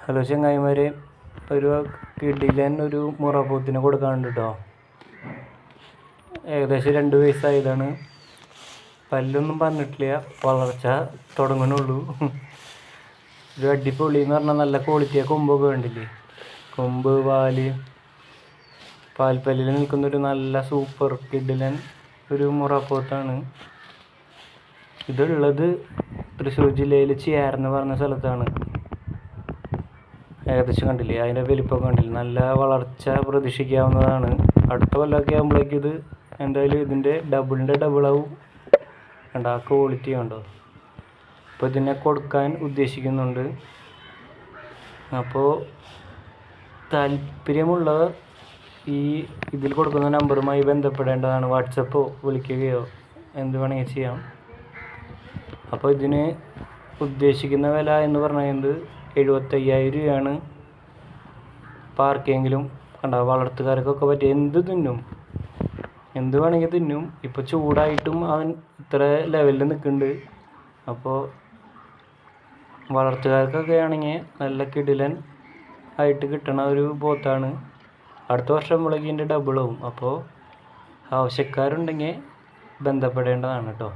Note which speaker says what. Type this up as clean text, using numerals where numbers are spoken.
Speaker 1: Hello ചങ്ങായിമാരെ, ഒരു കിടിലൻ ഒരു മുറപോത്തിനെ കൊടുക്കാനുണ്ട് കേട്ടോ. ഏകദേശം 2 വയസ്സായതാണ്. പല്ലൊന്നും പറഞ്ഞിട്ടില്ല, വളർച്ച തുടങ്ങണുള്ളൂ. ഒരു അടിപൊളി എന്ന് പറഞ്ഞാൽ നല്ല ക്വാളിറ്റിയാണ്. കൊമ്പൊക്കെ കണ്ടില്ലേ, കൊമ്പ്, വാല്, പാൽപ്പല്ലിൽ നിൽക്കുന്നൊരു നല്ല സൂപ്പർ കിടിലൻ ഒരു മുറപ്പോത്താണ്. ഇതുള്ളത് തൃശ്ശൂർ ജില്ലയിൽ ചിയാർ പറഞ്ഞ സ്ഥലത്താണ്. ഏകദേശം കണ്ടില്ലേ, അതിൻ്റെ വലിപ്പമൊക്കെ കണ്ടില്ലേ, നല്ല വളർച്ച പ്രതീക്ഷിക്കാവുന്നതാണ്. അടുത്ത കൊല്ലമൊക്കെ ആകുമ്പോഴേക്കും ഇത് എന്തായാലും ഇതിൻ്റെ ഡബിളാവും. കണ്ടോ ആ ക്വാളിറ്റി കണ്ടോ. അപ്പോൾ ഇതിനെ കൊടുക്കാൻ ഉദ്ദേശിക്കുന്നുണ്ട്. അപ്പോൾ താല്പര്യമുള്ളവർ ഇതിൽ കൊടുക്കുന്ന നമ്പറുമായി ബന്ധപ്പെടേണ്ടതാണ്. വാട്സപ്പോ വിളിക്കുകയോ എന്ത് വേണമെങ്കിൽ ചെയ്യാം. അപ്പോൾ ഇതിന് ഉദ്ദേശിക്കുന്ന വില എന്ന് പറയുന്നത് 75,000 രൂപയാണ്. പാർക്കെങ്കിലും കണ്ടോ, വളർത്തുകാർക്കൊക്കെ പറ്റിയ എന്ത് തിന്നും, എന്ത് വേണമെങ്കിൽ തിന്നും. ഇപ്പോൾ ചൂടായിട്ടും അവൻ ഇത്ര ലെവലിൽ നിൽക്കുന്നുണ്ട്. അപ്പോൾ വളർത്തുകാർക്കൊക്കെ ആണെങ്കിൽ നല്ല കിടിലൻ ആയിട്ട് കിട്ടണ ഒരു പോത്താണ്. അടുത്ത വർഷം മുളകിൻ്റെ ഡബിളാവും. അപ്പോൾ ആവശ്യക്കാരുണ്ടെങ്കിൽ ബന്ധപ്പെടേണ്ടതാണ് കേട്ടോ.